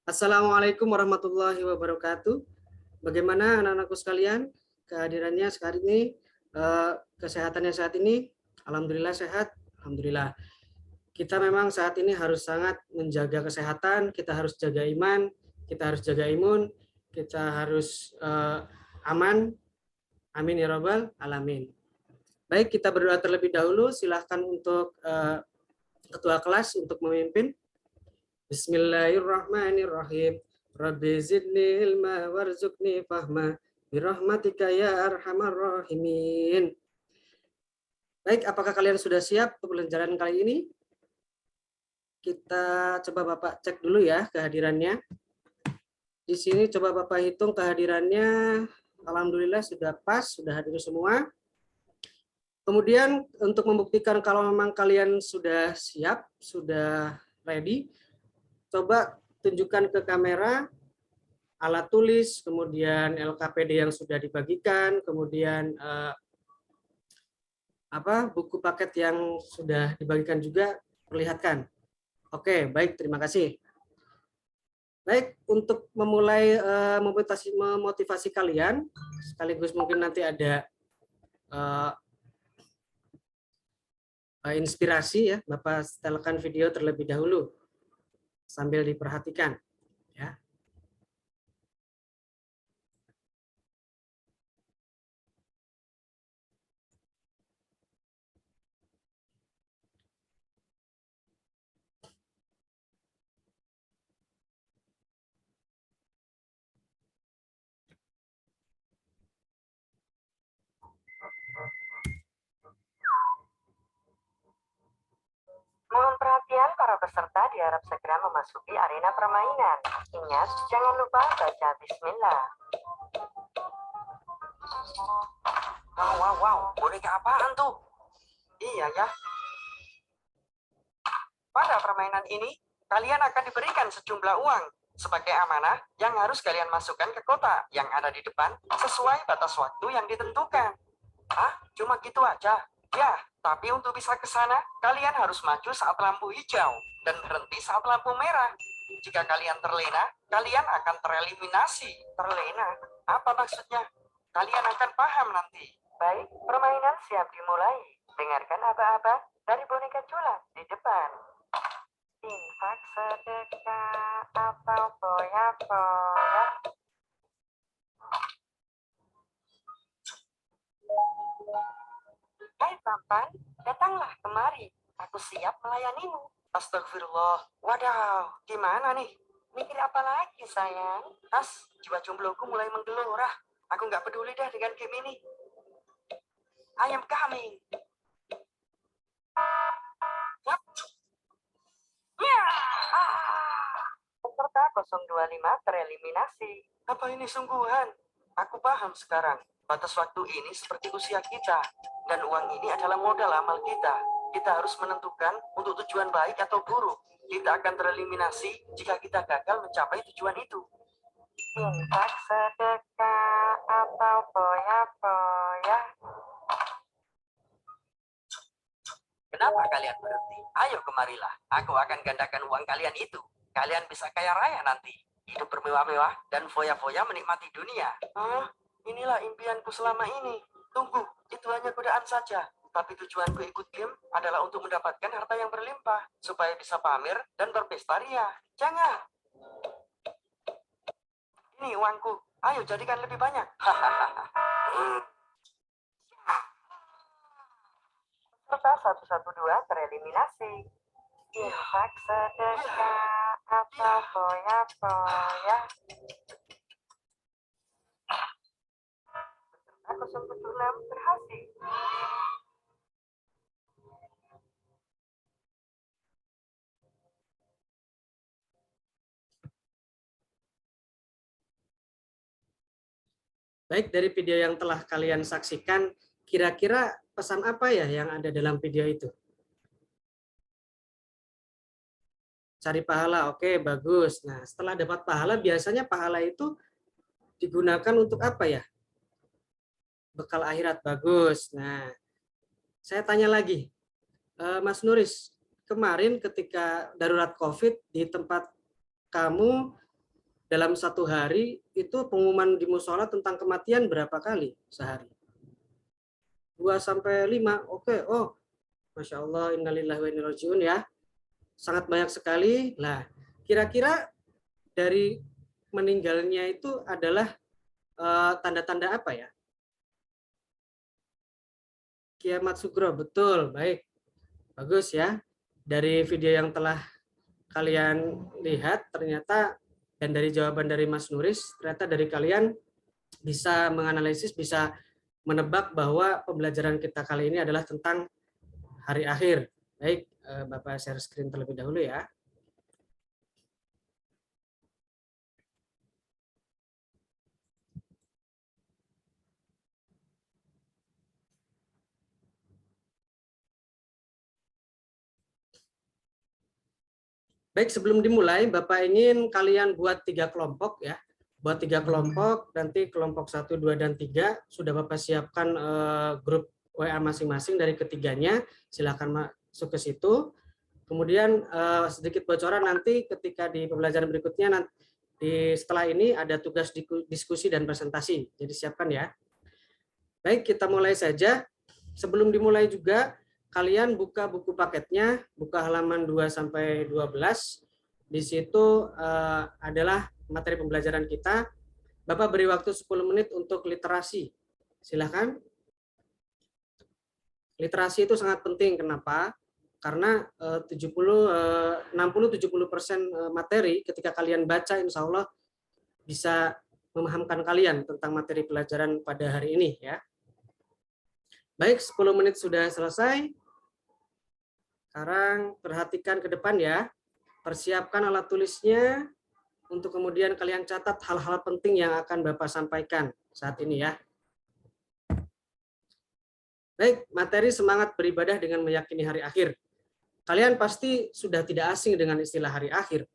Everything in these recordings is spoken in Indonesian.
Assalamualaikum warahmatullahi wabarakatuh. Bagaimana anak-anakku sekalian kehadirannya saat ini, kesehatannya saat ini? Alhamdulillah sehat, alhamdulillah. Kita memang saat ini harus sangat menjaga kesehatan, kita harus jaga iman, kita harus jaga imun, kita harus aman. Amin ya rabbal alamin. Baik, kita berdoa terlebih dahulu. Silahkan untuk ketua kelas untuk memimpin. Bismillahirrahmanirrahim. Rabbi zidni ilma warzuqni fahma birahmatika ya arhamar rahimin. Baik, apakah kalian sudah siap untuk pelajaran kali ini? Kita coba Bapak cek dulu ya kehadirannya. Di sini coba Bapak hitung kehadirannya. Alhamdulillah sudah pas, sudah hadir semua. Kemudian untuk membuktikan kalau memang kalian sudah siap, sudah ready, coba tunjukkan ke kamera alat tulis, kemudian LKPD yang sudah dibagikan, kemudian buku paket yang sudah dibagikan juga perlihatkan. Oke, baik, terima kasih. Baik, untuk memulai memotivasi kalian, sekaligus mungkin nanti ada inspirasi ya, Bapak setelkan video terlebih dahulu sambil diperhatikan ya. Mohon perhatian para peserta diharap segera memasuki arena permainan. Ingat, jangan lupa baca bismillah. Wow, boneka apaan tuh? Iya ya. Pada permainan ini, kalian akan diberikan sejumlah uang sebagai amanah yang harus kalian masukkan ke kotak yang ada di depan sesuai batas waktu yang ditentukan. Cuma gitu aja? Ya, tapi untuk bisa ke sana, kalian harus maju saat lampu hijau dan berhenti saat lampu merah. Jika kalian terlena, kalian akan tereliminasi. Terlena? Apa maksudnya? Kalian akan paham nanti. Baik, permainan siap dimulai. Dengarkan aba-aba dari boneka culat di depan. Infak, sedekah, atau foya-foya. Hai tampan, datanglah kemari. Aku siap melayanimu. Astagfirullah. Wadaw, gimana nih? Mikir apa lagi, sayang? Jiwa jombloku mulai menggelora. Aku nggak peduli dah dengan game ini. I am coming. Yap. Peserta 025 tereliminasi. Apa ini sungguhan? Aku paham sekarang. Batas waktu ini seperti usia kita. Dan uang ini adalah modal amal kita. Kita harus menentukan untuk tujuan baik atau buruk. Kita akan tereliminasi jika kita gagal mencapai tujuan itu. Infak, sedekah, atau foya-foya. Kenapa kalian berhenti? Ayo kemarilah. Aku akan gandakan uang kalian itu. Kalian bisa kaya raya nanti. Hidup bermewah-mewah dan foya-foya menikmati dunia. Inilah impianku selama ini. Tunggu, itu hanya godaan saja. Tapi tujuanku ikut game adalah untuk mendapatkan harta yang berlimpah. Supaya bisa pamer dan berpesta ria. Jangan. Ini uangku. Ayo jadikan lebih banyak. Peserta 112 tereliminasi. Infak, sedekah, atau foya-foya. Peserta 076 berhasil. Baik, dari video yang telah kalian saksikan, kira-kira pesan apa ya yang ada dalam video itu? Cari pahala, oke, bagus. Nah, setelah dapat pahala, biasanya pahala itu digunakan untuk apa ya? Bekal akhirat, bagus. Nah, saya tanya lagi, Mas Nuris, kemarin ketika darurat COVID di tempat kamu, dalam satu hari itu pengumuman di musola tentang kematian berapa kali sehari? 2 sampai 5. Oke, oh Masya Allah, innalillahi wa inna ilaihi raji'un ya. Sangat banyak sekali. Nah, kira-kira dari meninggalnya itu adalah tanda-tanda apa ya? Kiamat sugro, betul, baik. Bagus ya. Dari video yang telah kalian lihat ternyata, dan dari jawaban dari Mas Nuris, ternyata dari kalian bisa menganalisis, bisa menebak bahwa pembelajaran kita kali ini adalah tentang hari akhir. Baik, Bapak share screen terlebih dahulu ya. Baik, sebelum dimulai, Bapak ingin kalian buat 3 kelompok ya. Buat 3 kelompok, nanti kelompok 1, 2, dan 3 sudah Bapak siapkan grup WA masing-masing dari ketiganya. Silakan masuk ke situ. Kemudian sedikit bocoran nanti ketika di pembelajaran berikutnya, setelah ini ada tugas diskusi dan presentasi. Jadi siapkan ya. Baik, kita mulai saja. Sebelum dimulai juga, kalian buka buku paketnya, buka halaman 2 sampai 12. Di situ adalah materi pembelajaran kita. Bapak beri waktu 10 menit untuk literasi. Silakan. Literasi itu sangat penting. Kenapa? Karena 60-70% materi ketika kalian baca, insya Allah bisa memahamkan kalian tentang materi pelajaran pada hari ini ya. Baik, 10 menit sudah selesai. Sekarang perhatikan ke depan ya. Persiapkan alat tulisnya untuk kemudian kalian catat hal-hal penting yang akan Bapak sampaikan saat ini ya. Baik, materi semangat beribadah dengan meyakini hari akhir. Kalian pasti sudah tidak asing dengan istilah hari akhir.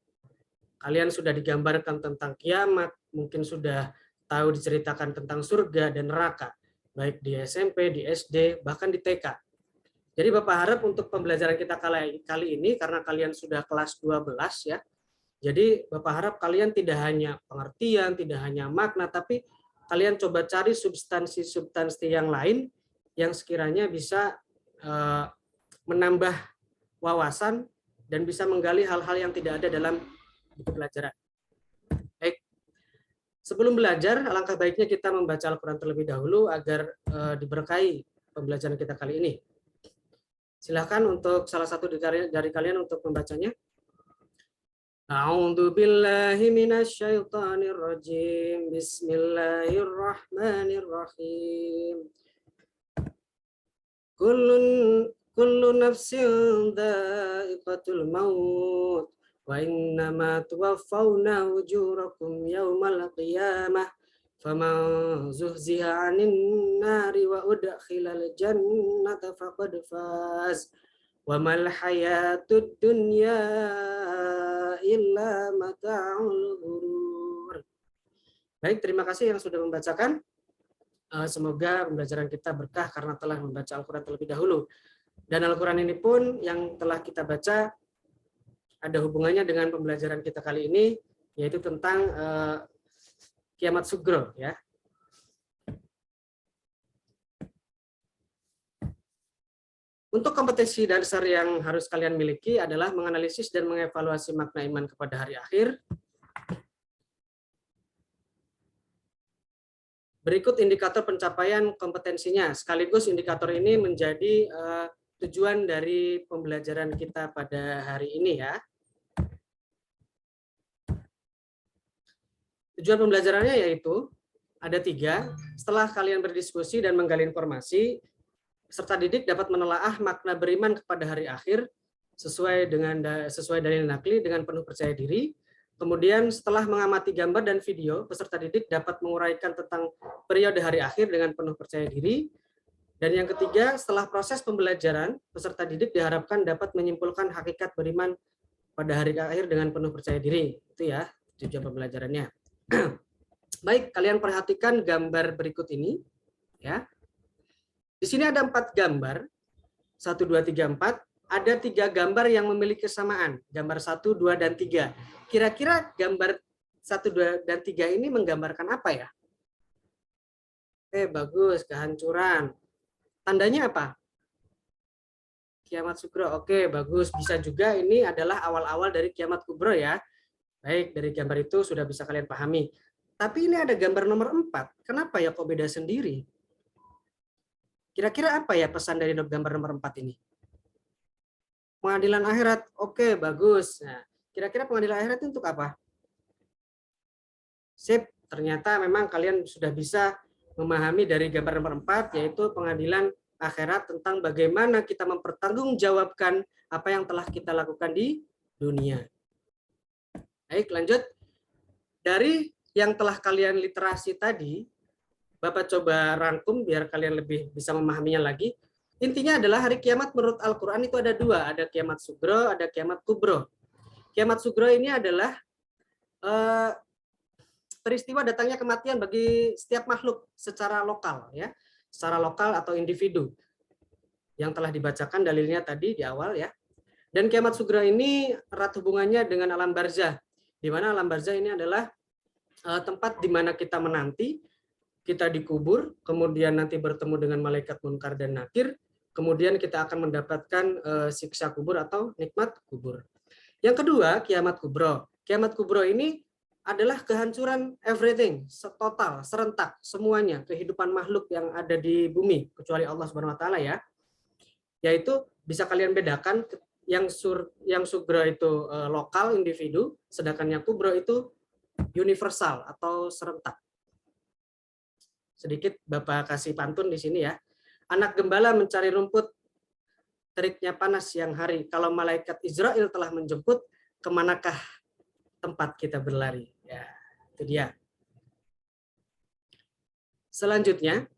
Kalian sudah digambarkan tentang kiamat, mungkin sudah tahu diceritakan tentang surga dan neraka, baik di SMP, di SD, bahkan di TK. Jadi Bapak harap untuk pembelajaran kita kali ini, karena kalian sudah kelas 12 ya, jadi Bapak harap kalian tidak hanya pengertian, tidak hanya makna, tapi kalian coba cari substansi-substansi yang lain yang sekiranya bisa menambah wawasan dan bisa menggali hal-hal yang tidak ada dalam buku pelajaran. Baik. Sebelum belajar, alangkah baiknya kita membaca Al-Quran terlebih dahulu agar diberkahi pembelajaran kita kali ini. Silakan untuk salah satu dari kalian untuk membacanya. A'udzu billahi minasyaitonir rajim. Bismillahirrahmanirrahim. Kullu nafsin dha'iqatul maut wa innama tuwaffawna ujurakum yaumal qiyamah faman zuhziha 'anil nari wa udkhilal jannata faqad faz wa mal hayatud dunya illa mata'ul ghurur. Baik, terima kasih yang sudah membacakan. Semoga pembelajaran kita berkah karena telah membaca Al-Quran terlebih dahulu. Dan Al-Quran ini pun yang telah kita baca ada hubungannya dengan pembelajaran kita kali ini, yaitu tentang kiamat sugro ya. Untuk kompetensi dasar yang harus kalian miliki adalah menganalisis dan mengevaluasi makna iman kepada hari akhir. Berikut indikator pencapaian kompetensinya, sekaligus indikator ini menjadi tujuan dari pembelajaran kita pada hari ini ya. Tujuan pembelajarannya yaitu ada 3. Setelah kalian berdiskusi dan menggali informasi, peserta didik dapat menelaah makna beriman kepada hari akhir sesuai dalil nakli dengan penuh percaya diri. Kemudian setelah mengamati gambar dan video, peserta didik dapat menguraikan tentang periode hari akhir dengan penuh percaya diri. Dan yang ketiga, setelah proses pembelajaran, peserta didik diharapkan dapat menyimpulkan hakikat beriman pada hari akhir dengan penuh percaya diri. Itu ya tujuan pembelajarannya. Baik, kalian perhatikan gambar berikut ini ya. Di sini ada 4 gambar. 1, 2, 3, 4. Ada 3 gambar yang memiliki kesamaan. Gambar 1, 2, dan 3. Kira-kira gambar 1, 2, dan 3 ini menggambarkan apa ya? Bagus, kehancuran. Tandanya apa? Kiamat sugro. Oke, bagus. Bisa juga ini adalah awal-awal dari kiamat kubro ya. Baik, dari gambar itu sudah bisa kalian pahami. Tapi ini ada gambar nomor 4. Kenapa ya kok beda sendiri? Kira-kira apa ya pesan dari gambar nomor 4 ini? Pengadilan akhirat. Oke, bagus. Nah, kira-kira pengadilan akhirat itu untuk apa? Sip, ternyata memang kalian sudah bisa memahami dari gambar nomor 4, yaitu pengadilan akhirat tentang bagaimana kita mempertanggungjawabkan apa yang telah kita lakukan di dunia. Baik, lanjut. Dari yang telah kalian literasi tadi, Bapak coba rangkum biar kalian lebih bisa memahaminya lagi. Intinya adalah hari kiamat menurut Al-Quran itu ada 2, ada kiamat sugro, ada kiamat kubro. Kiamat sugro ini adalah peristiwa datangnya kematian bagi setiap makhluk secara lokal, ya, secara lokal atau individu, yang telah dibacakan dalilnya tadi di awal ya. Dan kiamat sugro ini erat hubungannya dengan alam barzah, di mana alam barzah ini adalah tempat di mana kita menanti, kita dikubur, kemudian nanti bertemu dengan malaikat munkar dan nakir, kemudian kita akan mendapatkan siksa kubur atau nikmat kubur. Yang kedua, kiamat kubro. Kiamat kubro ini adalah kehancuran everything, total, serentak, semuanya, kehidupan makhluk yang ada di bumi, kecuali Allah Subhanahu wa taala ya. Yaitu bisa kalian bedakan, yang sugro itu lokal, individu, sedangkan yang kubro itu universal atau serentak. Sedikit Bapak kasih pantun di sini ya. Anak gembala mencari rumput, teriknya panas siang hari. Kalau malaikat Israel telah menjemput, kemanakah tempat kita berlari? Ya, itu dia. Selanjutnya,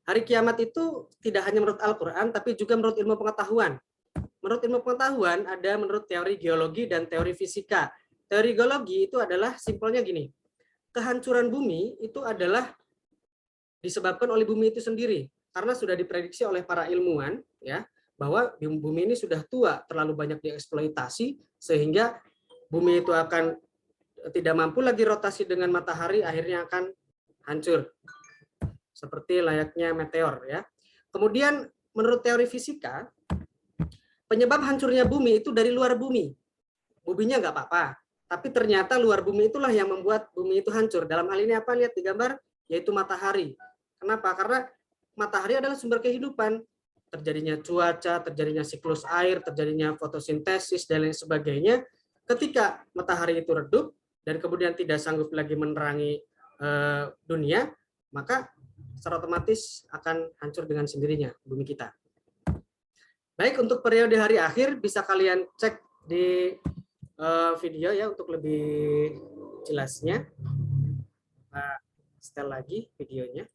hari kiamat itu tidak hanya menurut Al-Quran, tapi juga menurut ilmu pengetahuan. Menurut ilmu pengetahuan, ada menurut teori geologi dan teori fisika. Teori geologi itu adalah simpelnya gini, kehancuran bumi itu adalah disebabkan oleh bumi itu sendiri, karena sudah diprediksi oleh para ilmuwan ya bahwa bumi ini sudah tua, terlalu banyak dieksploitasi sehingga bumi itu akan tidak mampu lagi rotasi dengan matahari, akhirnya akan hancur seperti layaknya meteor ya. Kemudian menurut teori fisika, penyebab hancurnya bumi itu dari luar bumi. Buminya nggak apa-apa, tapi ternyata luar bumi itulah yang membuat bumi itu hancur. Dalam hal ini apa? Lihat di gambar, yaitu matahari. Kenapa? Karena matahari adalah sumber kehidupan. Terjadinya cuaca, terjadinya siklus air, terjadinya fotosintesis, dan lain sebagainya. Ketika matahari itu redup, dan kemudian tidak sanggup lagi menerangi dunia, maka secara otomatis akan hancur dengan sendirinya bumi kita. Baik, untuk periode hari akhir bisa kalian cek di video ya untuk lebih jelasnya. Setel lagi videonya.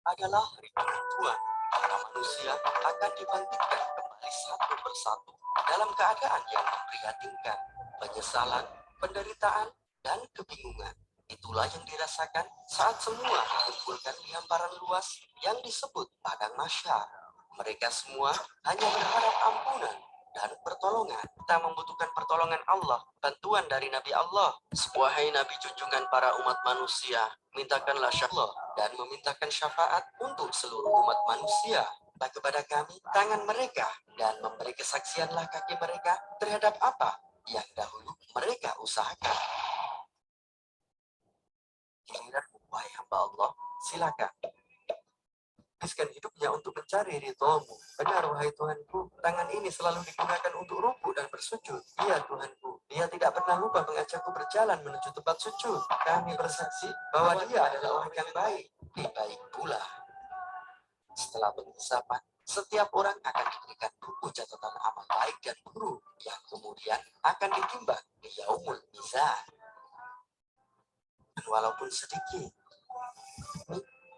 Adalah hari penentuan para manusia akan dibangkitkan kembali satu persatu dalam keadaan yang memprihatinkan, penyesalan, penderitaan, dan kebingungan. Itulah yang dirasakan saat semua dikumpulkan di hamparan luas yang disebut padang mahsyar. Mereka semua hanya berharap ampunan dan pertolongan. Kita membutuhkan pertolongan Allah, bantuan dari Nabi Allah. Wahai Nabi junjungan para umat manusia, mintakanlah Allah dan memintakan syafaat untuk seluruh umat manusia. Kepada kami tangan mereka dan memberi kesaksianlah kaki mereka terhadap apa yang dahulu mereka usahakan. Giliran wahai hamba Allah, silakan habiskan hidupnya untuk mencari ridho-Mu. Benar wahai Tuhanku, tangan ini selalu digunakan untuk rukuk dan bersujud. Iya Tuhanku, dia tidak pernah lupa mengajakku berjalan menuju tempat sujud. Kami bersaksi bahwa dia adalah orang yang baik, baik pula. Setelah penghisapan, setiap orang akan diberikan buku catatan amal baik dan buruk yang kemudian akan ditimbang di yaumul mizan. Dan walaupun sedikit,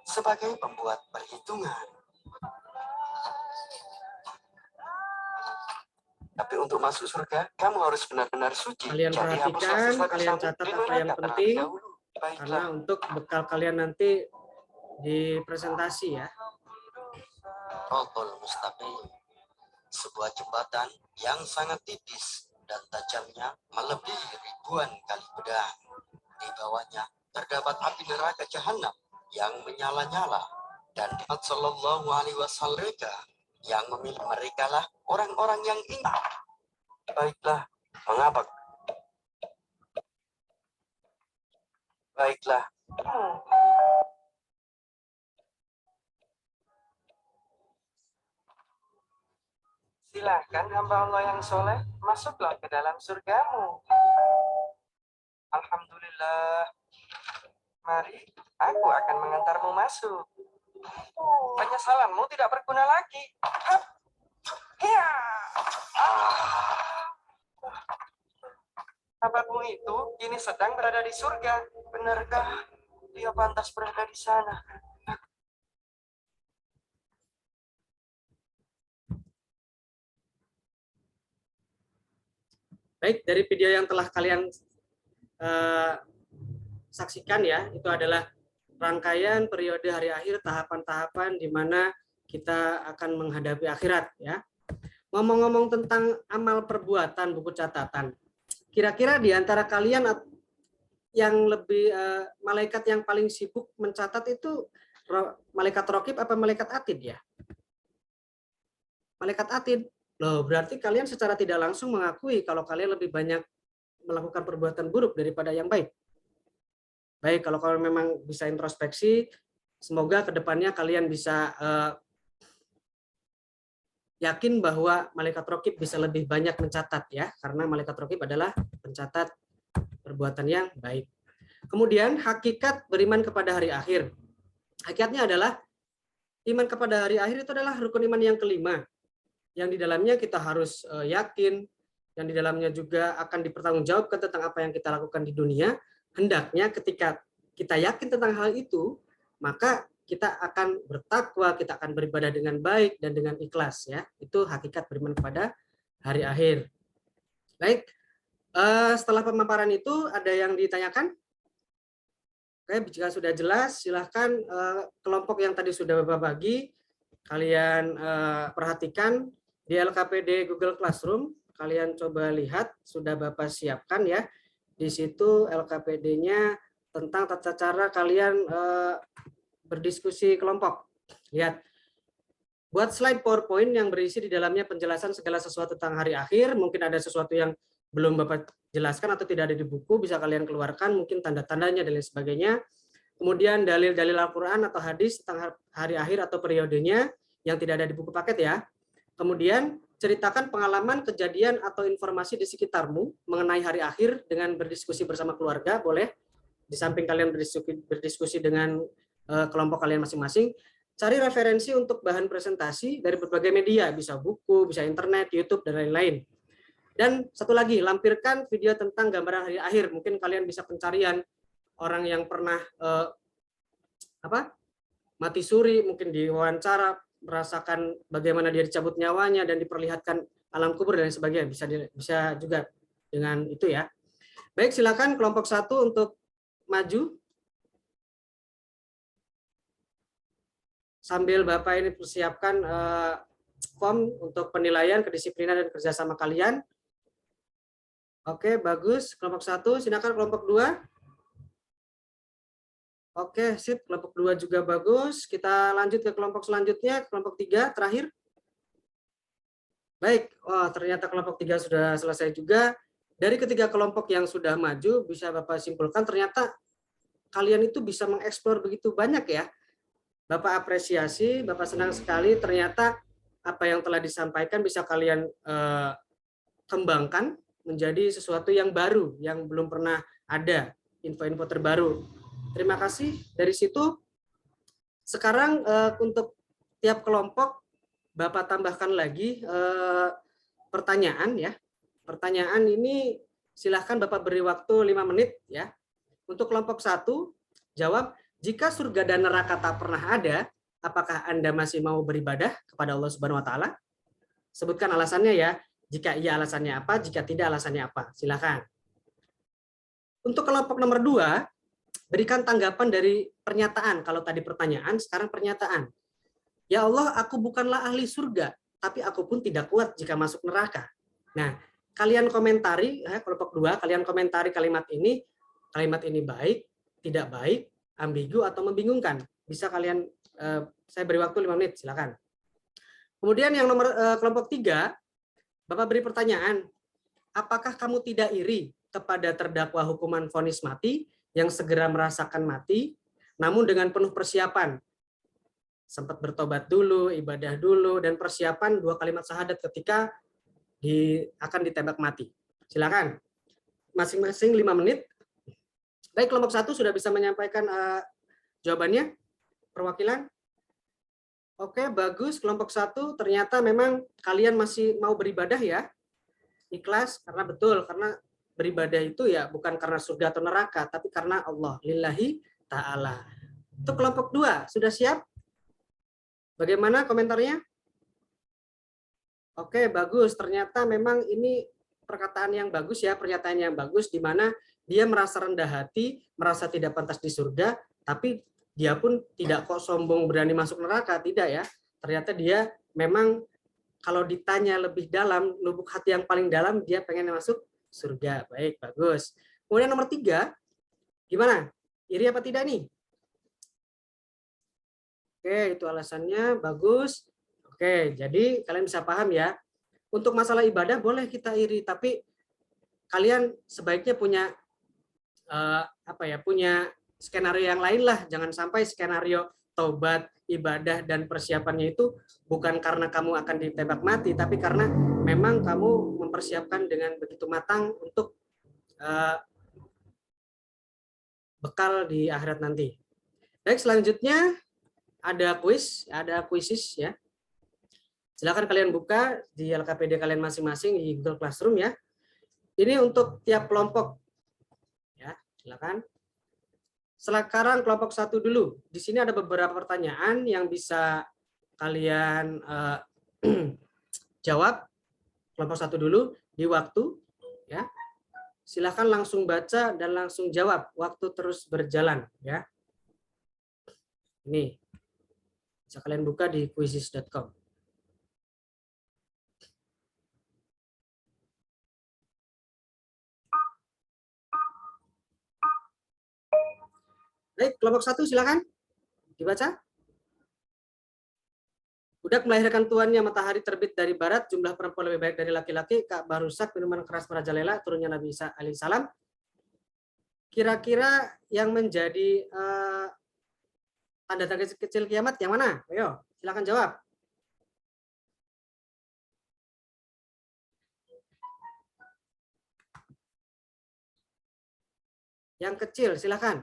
sebagai pembuat perhitungan. Tapi untuk masuk surga, kamu harus benar-benar suci. Kalian Jadi hapuslah perhatikan, sisa kalian dosamu catat di apa yang neraka terlebih penting, dahulu. karena Baiklah. untuk bekal kalian nanti di presentasi ya. Rotol mustaqim, sebuah jembatan yang sangat tipis dan tajamnya melebihi ribuan kali pedang. Di bawahnya terdapat api neraka jahanam yang menyala-nyala, dan Muhammad Shallallahu Alaihi Wasallam yang memilih mereka lah orang-orang yang ingat. Baiklah. Mengapa? Baiklah. Silahkan hamba Allah yang soleh, masuklah ke dalam surgamu. Alhamdulillah. Mari, aku akan mengantarmu masuk. Penyesalanmu tidak berguna lagi. Hap. Hiya. Sahabatmu itu kini sedang berada di surga. Benarkah dia pantas berada di sana? Baik, dari video yang telah kalian saksikan ya, itu adalah rangkaian periode hari akhir, tahapan-tahapan di mana kita akan menghadapi akhirat ya. Ngomong-ngomong tentang amal perbuatan buku catatan, kira-kira di antara kalian yang lebih malaikat yang paling sibuk mencatat itu malaikat raqib apa malaikat atid ya? Malaikat atid. Loh, berarti kalian secara tidak langsung mengakui kalau kalian lebih banyak melakukan perbuatan buruk daripada yang baik. Baik, kalau kalian memang bisa introspeksi, semoga kedepannya kalian bisa yakin bahwa malaikat raqib bisa lebih banyak mencatat ya, karena malaikat raqib adalah pencatat perbuatan yang baik. Kemudian hakikat beriman kepada hari akhir. Hakikatnya adalah iman kepada hari akhir itu adalah rukun iman yang kelima, yang di dalamnya kita harus yakin, yang di dalamnya juga akan dipertanggungjawabkan tentang apa yang kita lakukan di dunia. Hendaknya ketika kita yakin tentang hal itu, maka kita akan bertakwa, kita akan beribadah dengan baik dan dengan ikhlas ya. Itu hakikat beriman kepada hari akhir. Baik, setelah pemaparan itu ada yang ditanyakan? Oke, jika sudah jelas, silahkan kelompok yang tadi sudah Bapak bagi, kalian perhatikan di LKPD Google Classroom, kalian coba lihat, sudah Bapak siapkan ya. Di situ LKPD-nya tentang tata cara kalian berdiskusi kelompok. Lihat, buat slide PowerPoint yang berisi di dalamnya penjelasan segala sesuatu tentang hari akhir. Mungkin ada sesuatu yang belum Bapak jelaskan atau tidak ada di buku, bisa kalian keluarkan, mungkin tanda-tandanya dan lain sebagainya. Kemudian dalil-dalil Al-Quran atau hadis tentang hari akhir atau periodenya yang tidak ada di buku paket ya. Kemudian ceritakan pengalaman, kejadian, atau informasi di sekitarmu mengenai hari akhir dengan berdiskusi bersama keluarga, boleh. Di samping kalian berdiskusi dengan kelompok kalian masing-masing, cari referensi untuk bahan presentasi dari berbagai media, bisa buku, bisa internet, YouTube, dan lain-lain. Dan satu lagi, lampirkan video tentang gambaran hari akhir. Mungkin kalian bisa pencarian orang yang pernah mati suri, mungkin diwawancara, merasakan bagaimana dia dicabut nyawanya dan diperlihatkan alam kubur dan sebagainya, bisa juga dengan itu ya. Baik, silakan kelompok 1 untuk maju. Sambil Bapak ini persiapkan form untuk penilaian kedisiplinan dan kerjasama kalian. Oke, bagus. Kelompok 1, silakan kelompok 2. Oke, sip. Kelompok 2 juga bagus. Kita lanjut ke kelompok selanjutnya, kelompok 3 terakhir. Baik, ternyata kelompok 3 sudah selesai juga. Dari ketiga kelompok yang sudah maju, bisa Bapak simpulkan ternyata kalian itu bisa mengeksplor begitu banyak ya. Bapak apresiasi, Bapak senang sekali ternyata apa yang telah disampaikan bisa kalian kembangkan menjadi sesuatu yang baru, yang belum pernah ada, info-info terbaru. Terima kasih. Dari situ, sekarang untuk tiap kelompok, Bapak tambahkan lagi pertanyaan ya. Pertanyaan ini silahkan Bapak beri waktu 5 menit ya. Untuk kelompok 1, jawab, jika surga dan neraka tak pernah ada, apakah Anda masih mau beribadah kepada Allah Subhanahu wa taala? Sebutkan alasannya ya. Jika iya alasannya apa, jika tidak alasannya apa. Silakan. Untuk kelompok nomor 2, berikan tanggapan dari pernyataan. Kalau tadi pertanyaan, sekarang pernyataan. Ya Allah, aku bukanlah ahli surga, tapi aku pun tidak kuat jika masuk neraka. Nah, kalian komentari, kelompok 2, kalian komentari kalimat ini baik, tidak baik, ambigu, atau membingungkan. Bisa kalian, saya beri waktu 5 menit, silakan. Kemudian yang nomor kelompok 3, Bapak beri pertanyaan, apakah kamu tidak iri kepada terdakwa hukuman vonis mati yang segera merasakan mati, namun dengan penuh persiapan, sempat bertobat dulu, ibadah dulu, dan persiapan 2 kalimat syahadat ketika akan ditembak mati. Silakan, masing-masing 5 menit. Baik, kelompok 1 sudah bisa menyampaikan jawabannya, perwakilan. Oke, bagus. Kelompok 1 ternyata memang kalian masih mau beribadah ya. Ikhlas, karena betul, karena beribadah itu ya bukan karena surga atau neraka, tapi karena Allah, lillahi ta'ala. Untuk kelompok 2, sudah siap? Bagaimana komentarnya? Oke, bagus. Ternyata memang ini perkataan yang bagus ya, pernyataan yang bagus, di mana dia merasa rendah hati, merasa tidak pantas di surga, tapi dia pun tidak kok sombong berani masuk neraka, tidak ya. Ternyata dia memang kalau ditanya lebih dalam, lubuk hati yang paling dalam, dia pengen masuk surga. Baik, bagus. Kemudian nomor 3, gimana? Iri apa tidak nih? Oke, itu alasannya, bagus. Oke, jadi kalian bisa paham ya. Untuk masalah ibadah boleh kita iri, tapi kalian sebaiknya punya punya skenario yang lain lah. Jangan sampai skenario taubat, ibadah, dan persiapannya itu bukan karena kamu akan ditembak mati, tapi karena memang kamu mempersiapkan dengan begitu matang untuk bekal di akhirat nanti. Baik, selanjutnya ada kuisis ya. Silakan kalian buka di LKPD kalian masing-masing di Google Classroom ya. Ini untuk tiap kelompok. Ya, silakan. Sekarang kelompok 1 dulu. Di sini ada beberapa pertanyaan yang bisa kalian jawab. Kelompok 1 dulu di waktu ya. Silakan langsung baca dan langsung jawab. Waktu terus berjalan ya. Ini bisa kalian buka di quizzes.com. Baik, kelompok 1 silakan dibaca. Budak melahirkan tuannya, matahari terbit dari barat, jumlah perempuan lebih baik dari laki-laki, Ka'bah rusak, minuman keras merajalela, turunnya Nabi Isa alaihissalam. Kira-kira yang menjadi tanda-tanda kecil kiamat yang mana? Ayo, silakan jawab. Yang kecil, silakan.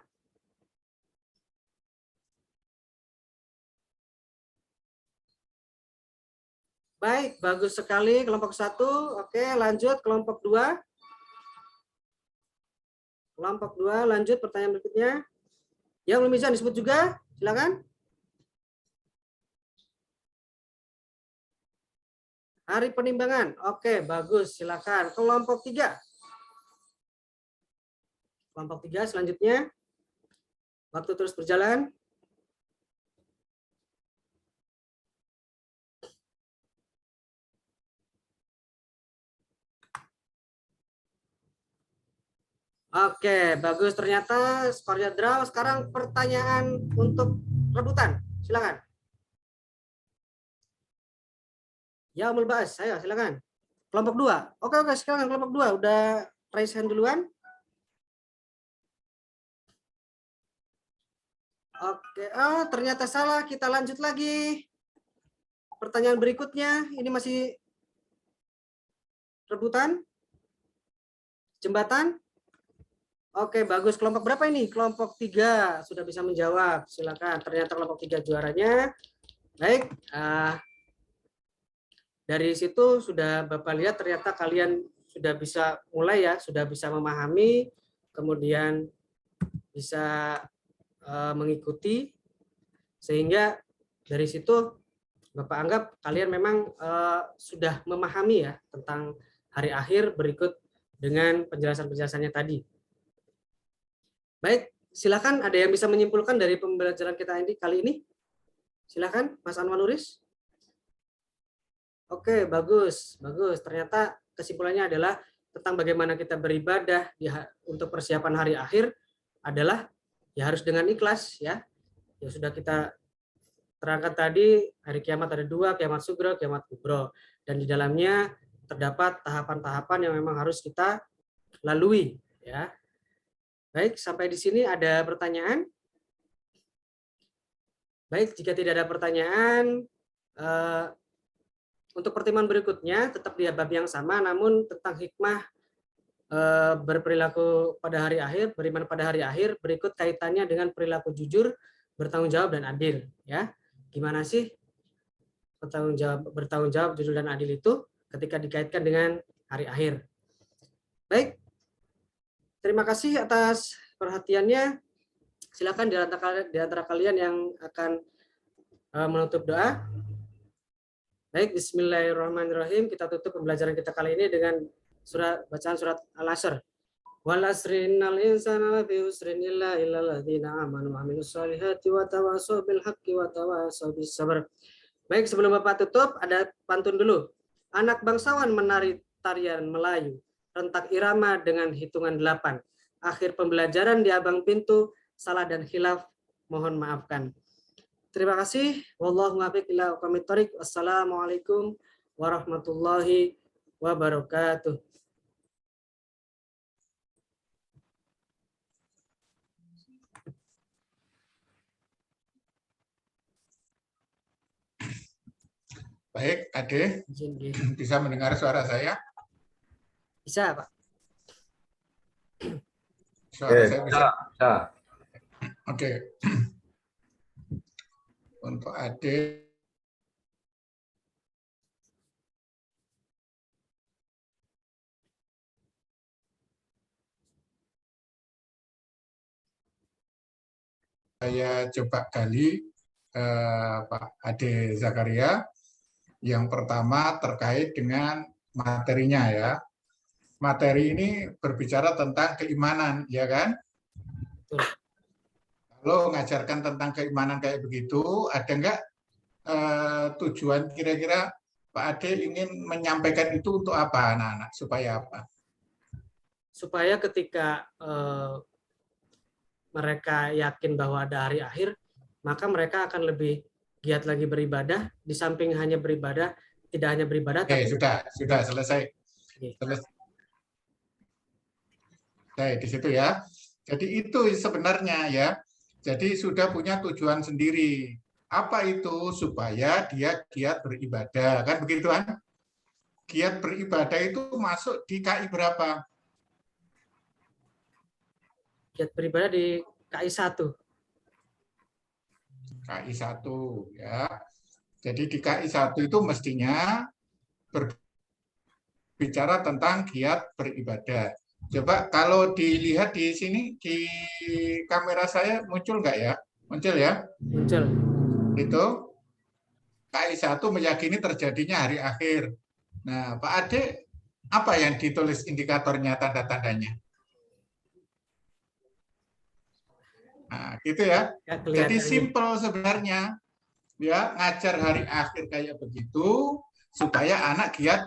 Baik, bagus sekali kelompok 1. Oke, lanjut kelompok 2. Kelompok 2, lanjut pertanyaan berikutnya. Yang belum bisa disebut juga, silakan. Hari penimbangan. Oke, bagus, silakan. Kelompok 3. Kelompok 3 selanjutnya. Waktu terus berjalan. Oke, bagus. Ternyata skornya draw. Sekarang pertanyaan untuk rebutan. Silakan. Ya, Umul Ba'as. Ayo, silakan. Kelompok 2. Oke, sekarang kelompok 2. Udah raise hand duluan. Oke, ternyata salah. Kita lanjut lagi. Pertanyaan berikutnya. Ini masih rebutan. Jembatan. Oke, bagus. Kelompok berapa ini? Kelompok 3 sudah bisa menjawab. Silakan. Ternyata kelompok 3 juaranya. Baik. Dari situ sudah Bapak lihat ternyata kalian sudah bisa mulai ya, sudah bisa memahami, kemudian bisa mengikuti, sehingga dari situ Bapak anggap kalian memang sudah memahami ya tentang hari akhir berikut dengan penjelasan-penjelasannya tadi. Baik, silakan ada yang bisa menyimpulkan dari pembelajaran kita kali ini? Silakan, Mas Anwar Nuris. Oke, bagus, bagus. Ternyata kesimpulannya adalah tentang bagaimana kita beribadah untuk persiapan hari akhir adalah ya harus dengan ikhlas ya. Ya sudah kita terangkan tadi, hari kiamat ada dua, kiamat sugro, kiamat kubro. Dan di dalamnya terdapat tahapan-tahapan yang memang harus kita lalui. Ya. Baik, sampai di sini ada pertanyaan? Baik, jika tidak ada pertanyaan, untuk pertemuan berikutnya tetap di bab yang sama, namun tentang hikmah berperilaku pada hari akhir, beriman pada hari akhir, berikut kaitannya dengan perilaku jujur, bertanggung jawab, dan adil. Ya. Gimana sih bertanggung jawab, jujur, dan adil itu ketika dikaitkan dengan hari akhir? Baik, terima kasih atas perhatiannya. Silakan di antara kalian yang akan menutup doa. Baik, bismillahirrahmanirrahim. Kita tutup pembelajaran kita kali ini dengan bacaan surat Al-Asr. Wal asri innal insana lafi khusrin illa alladzina amanu wa amilus solihati wa tawassaw bil haqqi wa tawassaw bis sabr. Baik, sebelum Bapak tutup ada pantun dulu. Anak bangsawan menari tarian Melayu, rentak irama dengan hitungan 8. Akhir pembelajaran di abang pintu, salah dan khilaf mohon maafkan. Terima kasih. Wallahu muwaffiq ila aqwamit thoriq. Wassalamualaikum warahmatullahi wabarakatuh. Baik, Ade, bisa mendengar suara saya? Bisa, Pak. Suara saya bisa? Bisa. Oke. Untuk Ade, saya coba gali Pak Ade Zakaria. Yang pertama terkait dengan materinya ya. Materi ini berbicara tentang keimanan, ya kan? Kalau ngajarkan tentang keimanan kayak begitu, ada nggak tujuan kira-kira Pak Ade ingin menyampaikan itu untuk apa anak-anak? Supaya apa? Supaya ketika mereka yakin bahwa ada hari akhir, maka mereka akan lebih giat lagi beribadah, di samping hanya beribadah, tidak hanya beribadah. Oke, sudah selesai. Selesai di situ ya. Jadi itu sebenarnya ya. Jadi sudah punya tujuan sendiri. Apa itu? Supaya dia giat beribadah, kan begitu kan? Giat beribadah itu masuk di KI berapa? Giat beribadah di KI 1. KI 1 ya. Jadi di KI 1 itu mestinya berbicara tentang giat beribadah. Coba kalau dilihat di sini di kamera saya muncul nggak ya? Muncul ya? Muncul. Itu KI 1 meyakini terjadinya hari akhir. Nah, Pak Ade, apa yang ditulis indikatornya, tanda-tandanya? Nah, gitu ya. Jadi simple sebenarnya. Ya, ngajar hari akhir kayak begitu supaya anak giat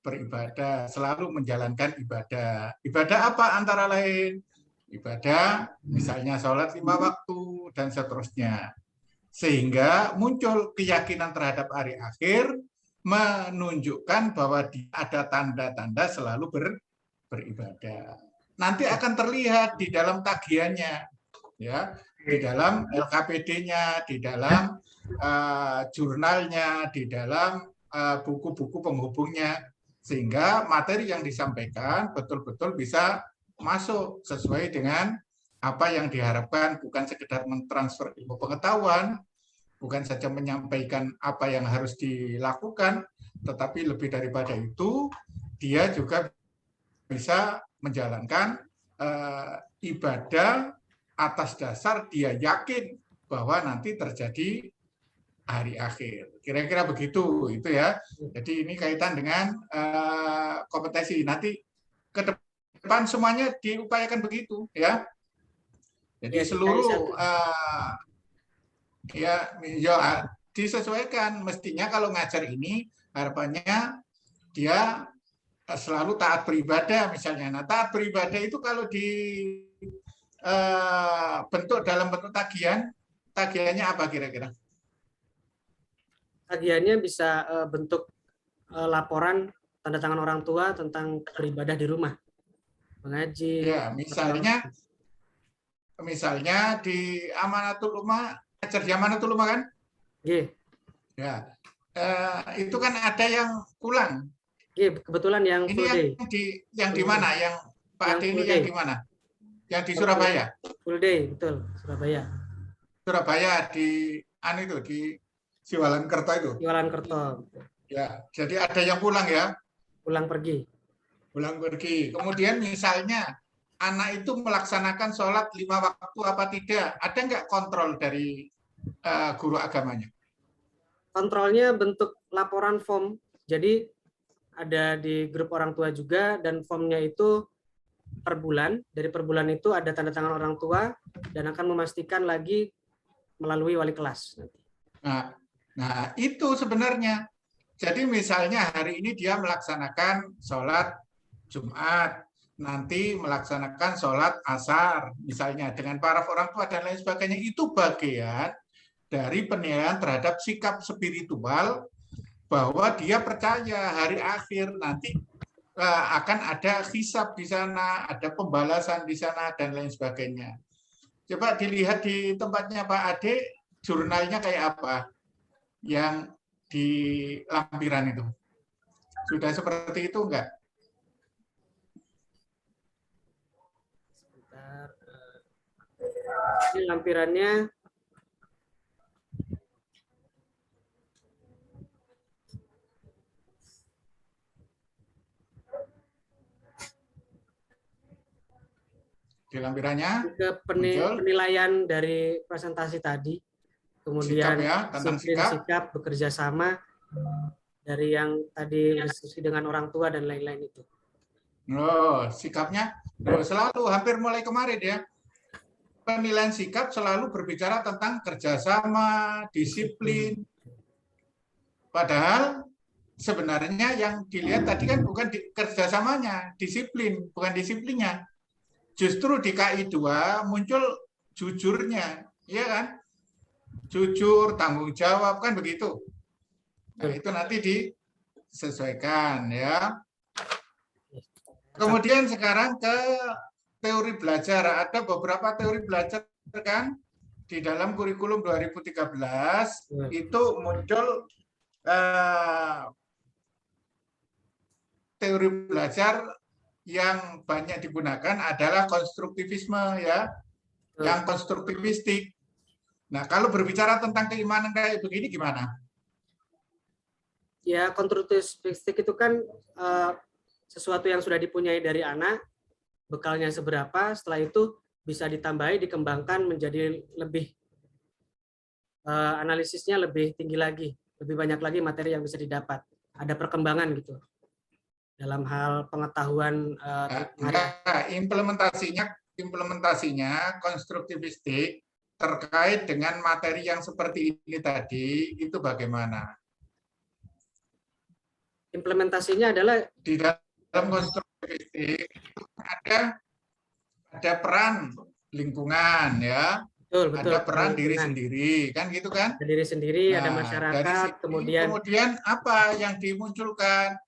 beribadah, selalu menjalankan ibadah. Ibadah apa antara lain? Ibadah misalnya sholat 5 waktu dan seterusnya. Sehingga muncul keyakinan terhadap hari akhir menunjukkan bahwa ada tanda-tanda selalu beribadah. Nanti akan terlihat di dalam tagihannya. Ya, di dalam LKPD-nya, di dalam jurnalnya, di dalam buku-buku penghubungnya, sehingga materi yang disampaikan betul-betul bisa masuk sesuai dengan apa yang diharapkan, bukan sekedar mentransfer ilmu pengetahuan, bukan saja menyampaikan apa yang harus dilakukan, tetapi lebih daripada itu, dia juga bisa menjalankan ibadah atas dasar dia yakin bahwa nanti terjadi hari akhir. Kira-kira begitu itu ya. Jadi ini kaitan dengan kompetensi. Nanti ke depan semuanya diupayakan begitu ya. Jadi Ya, seluruh ya disesuaikan. Mestinya kalau ngajar ini harapannya dia selalu taat beribadah misalnya. Nah, taat beribadah itu kalau di bentuk dalam bentuk tagihannya apa kira-kira? Tagihannya bisa bentuk laporan tanda tangan orang tua tentang beribadah di rumah, mengaji. Ya, misalnya di Amanatul Ummah, ngajar di Amanatul Ummah kan? Iya. Ya, itu kan ada yang pulang. Iya, kebetulan yang Ini full day. yang di mana? Yang Pak Yang Ade ini full yang day. di mana? Yang di Surabaya. Full day, betul, Surabaya. Surabaya di itu di Siwalan Kerto itu. Jualan Kerto. Ya, jadi ada yang pulang ya. Pulang pergi. Pulang pergi. Kemudian misalnya anak itu melaksanakan sholat 5 waktu apa tidak? Ada nggak kontrol dari guru agamanya? Kontrolnya bentuk laporan form. Jadi ada di grup orang tua juga, dan formnya itu per bulan. Dari per bulan itu ada tanda tangan orang tua dan akan memastikan lagi melalui wali kelas. Nah, itu sebenarnya. Jadi misalnya hari ini dia melaksanakan sholat Jumat, nanti melaksanakan sholat asar, misalnya dengan para orang tua dan lain sebagainya, itu bagian dari penilaian terhadap sikap spiritual bahwa dia percaya hari akhir nanti akan ada hisab di sana, ada pembalasan di sana dan lain sebagainya. Coba dilihat di tempatnya Pak Ade, jurnalnya kayak apa yang di lampiran itu? Sudah seperti itu enggak? Ini lampirannya. Di lampirannya ke penilaian dari presentasi tadi, kemudian sikap ya, tentang sikap bekerja sama dari yang tadi diskusi dengan orang tua dan lain-lain itu. Oh, sikapnya selalu hampir mulai kemarin ya. Penilaian sikap selalu berbicara tentang kerjasama, disiplin. Padahal sebenarnya yang dilihat tadi kan bukan kerjasamanya, disiplin, bukan disiplinnya. Justru di KI 2 muncul jujurnya, ya kan? Jujur, tanggung jawab, kan begitu. Nah, itu nanti disesuaikan ya. Kemudian sekarang ke teori belajar. Ada beberapa teori belajar kan di dalam kurikulum 2013 itu muncul teori belajar yang banyak digunakan adalah konstruktivisme ya, yang konstruktivistik. Nah, kalau berbicara tentang keimanan kayak begini gimana? Ya, konstruktivistik itu kan sesuatu yang sudah dipunyai dari anak, bekalnya seberapa, setelah itu bisa ditambahi, dikembangkan menjadi lebih analisisnya lebih tinggi lagi, lebih banyak lagi materi yang bisa didapat. Ada perkembangan gitu dalam hal pengetahuan. Implementasinya konstruktivistik terkait dengan materi yang seperti ini tadi itu bagaimana? Implementasinya adalah di dalam konstruktivistik ada peran lingkungan ya. Betul. Ada peran diri sendiri, kan gitu kan? Ada diri sendiri, ada masyarakat, kemudian apa yang dimunculkan?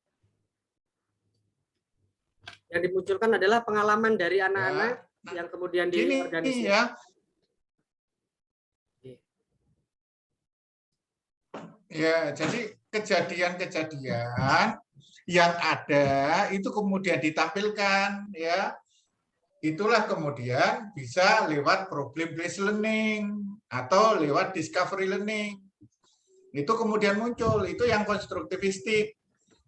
Yang dimunculkan adalah pengalaman dari anak-anak yang kemudian diorganisir. Ya, jadi kejadian-kejadian yang ada itu kemudian ditampilkan ya. Itulah kemudian bisa lewat problem based learning atau lewat discovery learning. Itu kemudian muncul, itu yang konstruktivistik.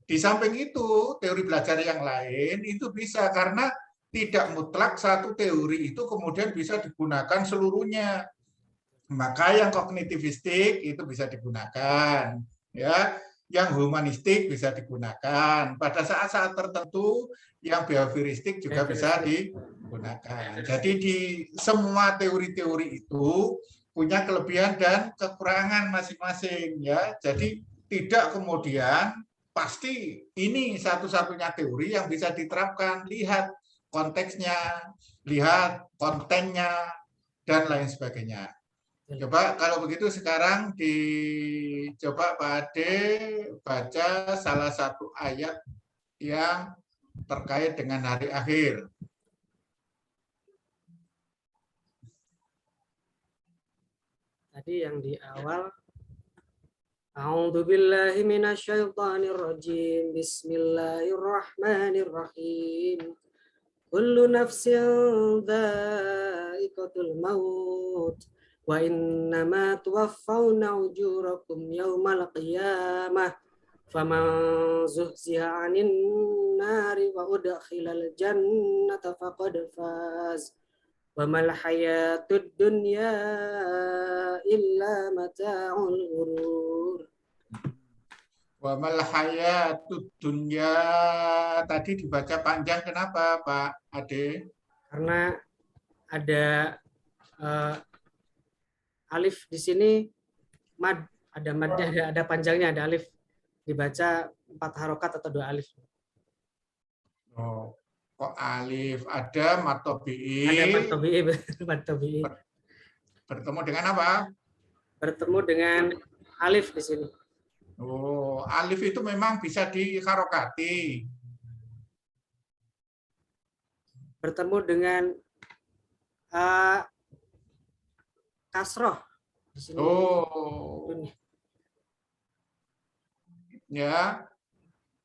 Di samping itu, teori belajar yang lain itu bisa karena tidak mutlak satu teori itu kemudian bisa digunakan seluruhnya. Maka yang kognitivistik itu bisa digunakan, ya. Yang humanistik bisa digunakan. Pada saat-saat tertentu yang behavioristik juga bisa digunakan. Jadi di semua teori-teori itu punya kelebihan dan kekurangan masing-masing, ya. Jadi tidak kemudian pasti ini satu-satunya teori yang bisa diterapkan. Lihat konteksnya, lihat kontennya, dan lain sebagainya. Coba kalau begitu sekarang dicoba Pak Ade baca salah satu ayat yang terkait dengan hari akhir. Tadi yang di awal, A'udzu billahi minasyaitonir rajim. Bismillahirrahmanirrahim. Kullu nafsin dha'iqatul maut wa innama tuwaffawna ujurakum yaumal qiyamah faman zuhziha 'anil nari wa udkhilal jannata faqad faz wa mal hayatud dunya illa mata'ul ghurur. Wa mal hayatud dunya tadi dibaca panjang, kenapa Pak Ade? Karena ada alif di sini, mad, ada madnya, ada panjangnya, ada alif. Dibaca 4 harokat atau 2 alif. Oh, kok alif? Ada matobi'i. Ada matobi'i. Bertemu dengan apa? Bertemu dengan alif di sini. Oh, alif itu memang bisa diharokati. Bertemu dengan kasroh di sini. Oh, ya,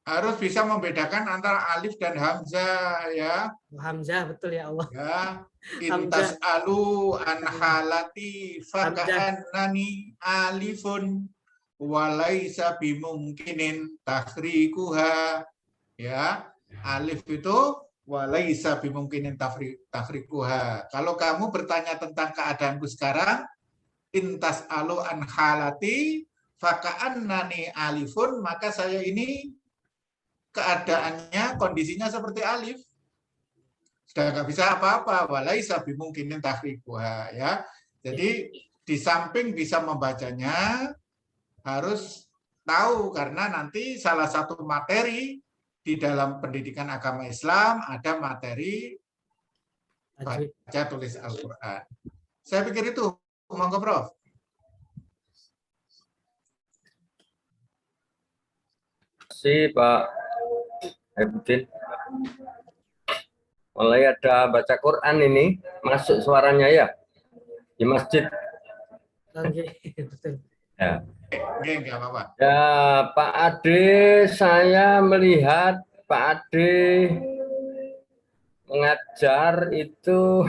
harus bisa membedakan antara alif dan hamzah, ya. Hamzah, betul ya Allah. Ya, intas alu anhalati faka'annani alifun walaisa bimungkinin tahrikuha. Ya, alif itu walaisa bimungkinin tahrikuha. Kalau kamu bertanya tentang keadaanku sekarang, intas alu anhalati faka'annani alifun, maka saya ini keadaannya, kondisinya seperti alif. Sudah nggak bisa apa-apa, walaisa bimungkinin tahrikuha, ya. Jadi di samping bisa membacanya, harus tahu, karena nanti salah satu materi di dalam pendidikan agama Islam ada materi baca tulis Al-Quran. Saya pikir itu, monggo Prof. Terima kasih Pak Ebudin. Mulai ada baca Quran ini, masuk suaranya ya di masjid. Betul. Ya. Enggak apa-apa. Ya, Pak Ade, saya melihat Pak Ade mengajar itu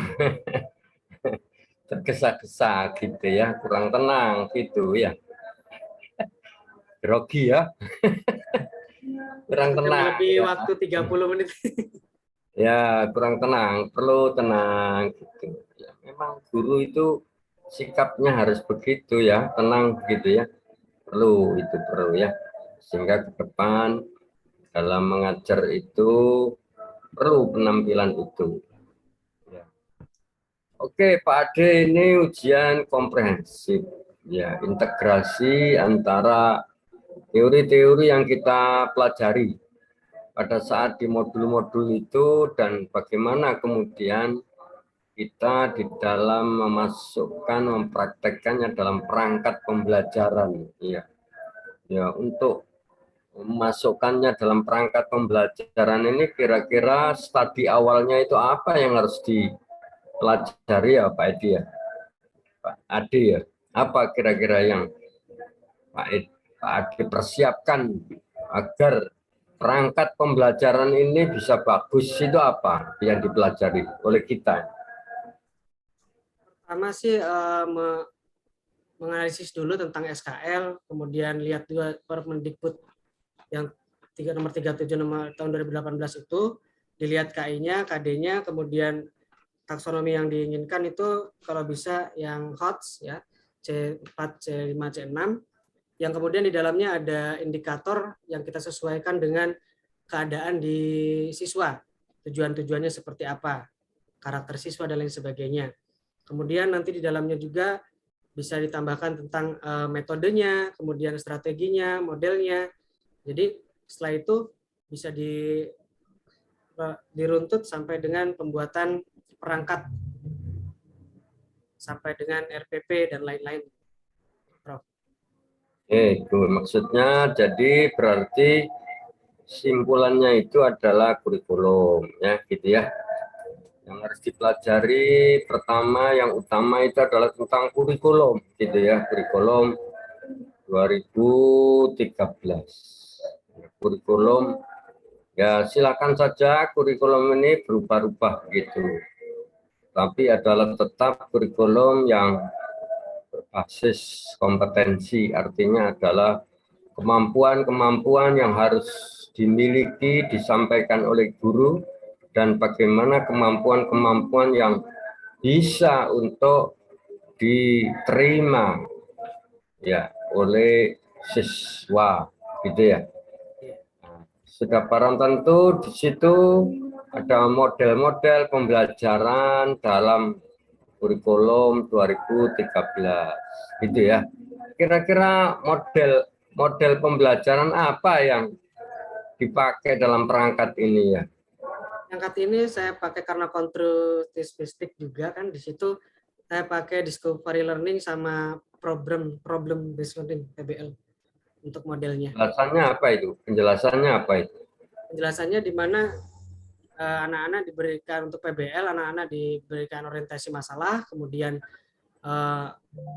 tergesa-gesa gitu ya, kurang tenang gitu ya. Grogi ya. Kurang tenang. Lebih waktu 30 menit. Ya, kurang tenang, perlu tenang gitu. Ya, memang guru itu sikapnya harus begitu ya, tenang begitu ya. Perlu ya. Sehingga ke depan dalam mengajar itu perlu penampilan itu. Ya. Oke, Pak Ade, ini ujian komprehensif. Ya, integrasi antara teori-teori yang kita pelajari pada saat di modul-modul itu dan bagaimana kemudian kita di dalam memasukkan, mempraktekkannya dalam perangkat pembelajaran. Ya, untuk memasukkannya dalam perangkat pembelajaran ini kira-kira studi awalnya itu apa yang harus dipelajari ya Pak Edi ya? Pak Adi ya, apa kira-kira yang Pak Adi persiapkan agar perangkat pembelajaran ini bisa bagus, itu apa yang dipelajari oleh kita? Pertama sih menganalisis dulu tentang SKL, kemudian lihat juga Permendikbud yang nomor 37 tahun 2018 itu, dilihat KI-nya, KD-nya, kemudian taksonomi yang diinginkan itu kalau bisa yang HOTS ya, C4, C5, C6, yang kemudian di dalamnya ada indikator yang kita sesuaikan dengan keadaan di siswa, tujuan-tujuannya seperti apa, karakter siswa dan lain sebagainya. Kemudian nanti di dalamnya juga bisa ditambahkan tentang metodenya, kemudian strateginya, modelnya. Jadi setelah itu bisa diruntut sampai dengan pembuatan perangkat, sampai dengan RPP dan lain-lain. Prof. Itu maksudnya jadi berarti simpulannya itu adalah kurikulum, ya gitu ya. Yang harus dipelajari pertama yang utama itu adalah tentang kurikulum, gitu ya, kurikulum 2013. Kurikulum ya silakan saja kurikulum ini berubah-ubah gitu, tapi adalah tetap kurikulum yang berbasis kompetensi, artinya adalah kemampuan-kemampuan yang harus dimiliki disampaikan oleh guru dan bagaimana kemampuan-kemampuan yang bisa untuk diterima ya oleh siswa gitu ya. Sudah barang tentu di situ ada model-model pembelajaran dalam kurikulum 2013 gitu ya. Kira-kira model pembelajaran apa yang dipakai dalam perangkat ini ya? Perangkat ini saya pakai karena konstruktivistik juga kan, di situ saya pakai discovery learning sama problem based learning PBL untuk modelnya. Penjelasannya apa itu? Penjelasannya apa itu? Penjelasannya di mana anak-anak diberikan untuk PBL, anak-anak diberikan orientasi masalah, kemudian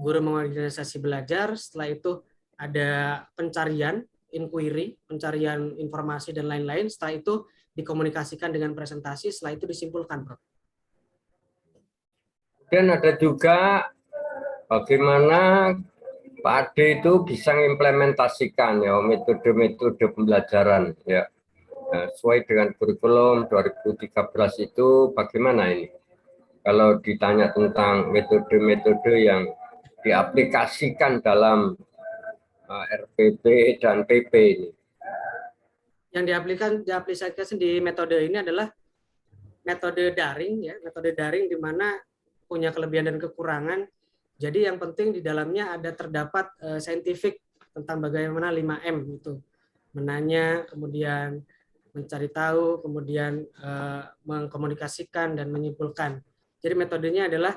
guru mengorganisasi belajar, setelah itu ada pencarian, inquiry, pencarian informasi dan lain-lain, setelah itu dikomunikasikan dengan presentasi, setelah itu disimpulkan, Prof. Dan ada juga bagaimana Pak Ade itu bisa mengimplementasikan ya metode-metode pembelajaran ya sesuai dengan kurikulum 2013 itu bagaimana ini? Kalau ditanya tentang metode-metode yang diaplikasikan dalam RPP dan PP ini. Yang diaplikasikan di metode ini adalah metode daring ya, metode daring di mana punya kelebihan dan kekurangan. Jadi yang penting di dalamnya ada terdapat scientific tentang bagaimana 5M itu. Menanya, kemudian mencari tahu, kemudian mengkomunikasikan dan menyimpulkan. Jadi metodenya adalah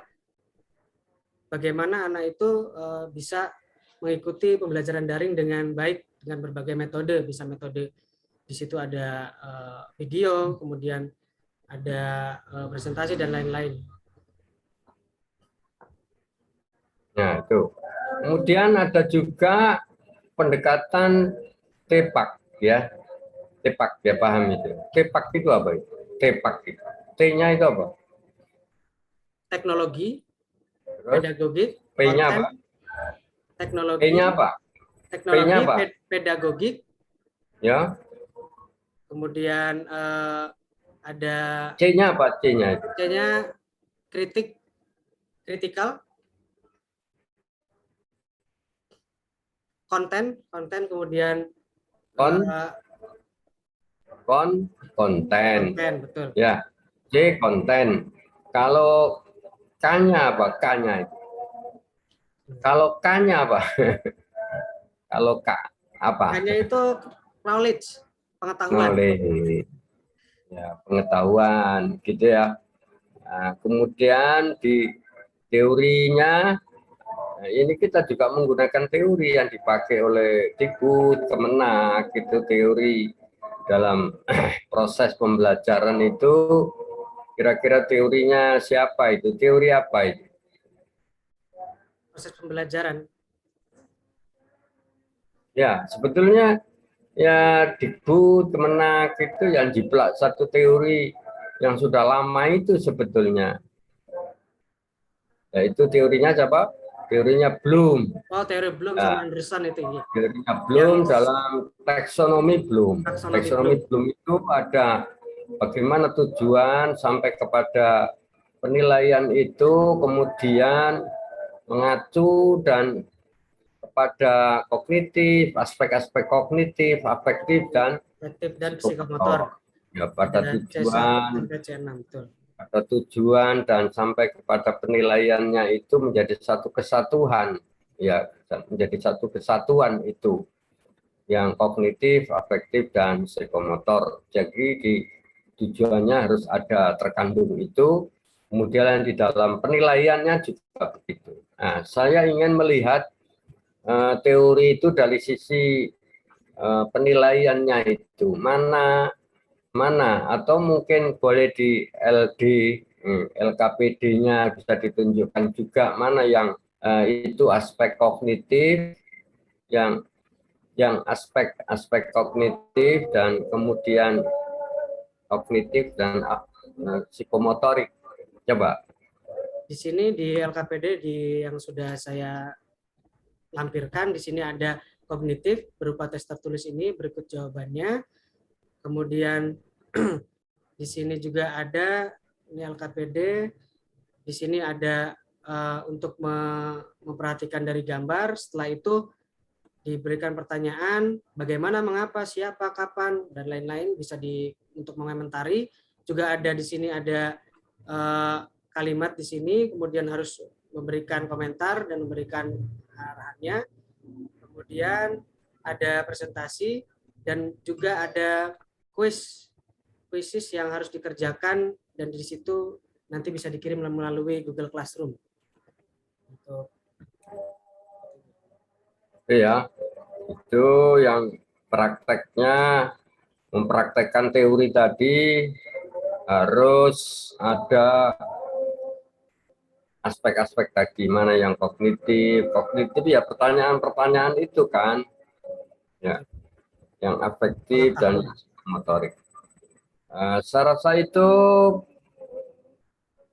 bagaimana anak itu bisa mengikuti pembelajaran daring dengan baik dengan berbagai metode, bisa metode di situ ada video, kemudian ada presentasi dan lain-lain. Nah, itu. Kemudian ada juga pendekatan TEPAK ya. TEPAK ya, paham itu. TEPAK itu apa itu? TEPAK itu. T-nya itu apa? Teknologi, Terus, pedagogik, P-nya konten, apa? teknologi, P-nya apa? teknologi, P-nya apa? pedagogik, Ya. kemudian ada C-nya apa? C-nya itu. C-nya kritikal, konten, kemudian konten. Betul. Ya. C konten. Kalau K-nya apa? K-nya itu. Kalau K-nya apa? Kalau K apa? K-nya itu knowledge, pengetahuan. Knowledge. Ya, pengetahuan gitu ya. Nah, kemudian di teorinya ini kita juga menggunakan teori yang dipakai oleh Dikbud, Kemenak, gitu teori dalam proses pembelajaran itu. Kira-kira teorinya siapa itu? Teori apa itu? Proses pembelajaran. Ya, sebetulnya ya Dikbud, Kemenak itu yang jiplak satu teori yang sudah lama itu sebetulnya. Yaitu teorinya siapa? Teorinya Bloom. Oh, teori Bloom sama Anderson itu. Ya. Teorinya Bloom dalam taksonomi Bloom. Taksonomi Bloom itu ada bagaimana tujuan sampai kepada penilaian itu, kemudian mengacu dan kepada kognitif, aspek-aspek kognitif, afektif dan Afektif dan psikomotor. Ya, pada Ada tujuan, C1 sampai C6, betul. pada tujuan dan sampai kepada penilaiannya itu menjadi satu kesatuan, ya, menjadi satu kesatuan itu yang kognitif, afektif dan psikomotor. Jadi di tujuannya harus ada terkandung itu, kemudian di dalam penilaiannya juga begitu. Nah, saya ingin melihat teori itu dari sisi penilaiannya itu mana atau mungkin boleh di LD, LKPD-nya bisa ditunjukkan juga mana yang itu aspek kognitif, yang aspek kognitif dan kemudian kognitif dan psikomotorik. Coba. Di sini di LKPD yang sudah saya lampirkan, di sini ada kognitif berupa tes tertulis ini, berikut jawabannya. Kemudian di sini juga ada ini LKPD. Di sini ada untuk memperhatikan dari gambar. Setelah itu diberikan pertanyaan bagaimana, mengapa, siapa, kapan, dan lain-lain, bisa untuk mengomentari. Juga ada di sini ada kalimat di sini, kemudian harus memberikan komentar dan memberikan arahannya. Kemudian ada presentasi dan juga ada kuis yang harus dikerjakan, dan di situ nanti bisa dikirim melalui Google Classroom. Iya, itu yang prakteknya, mempraktekkan teori tadi harus ada aspek-aspek tadi, mana yang kognitif ya pertanyaan-pertanyaan itu kan, ya, yang afektif dan motorik. Saya rasa itu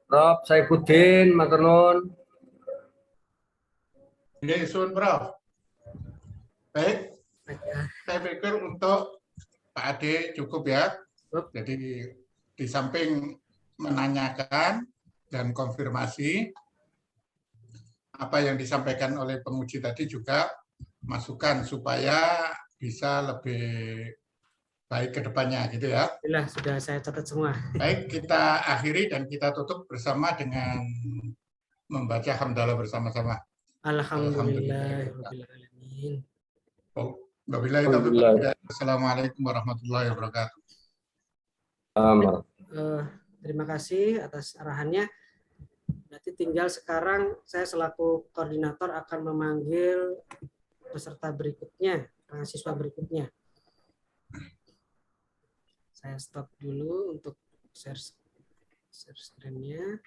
Prof. Saifuddin, matur nuwun. Nggih, suwun Prof. Baik, saya pikir untuk Pak Ade cukup ya. Jadi di samping menanyakan dan konfirmasi apa yang disampaikan oleh penguji tadi, juga masukan supaya bisa lebih baik ke depannya gitu ya. Sudah saya catat semua. Baik, kita akhiri dan kita tutup bersama dengan membaca hamdalah bersama-sama. Alhamdulillahirrahmanirrahim. Wabillahi taufiq. Assalamualaikum warahmatullahi wabarakatuh. Terima kasih atas arahannya. Berarti tinggal sekarang saya selaku koordinator akan memanggil peserta berikutnya, mahasiswa berikutnya. Saya stop dulu untuk share screen-nya.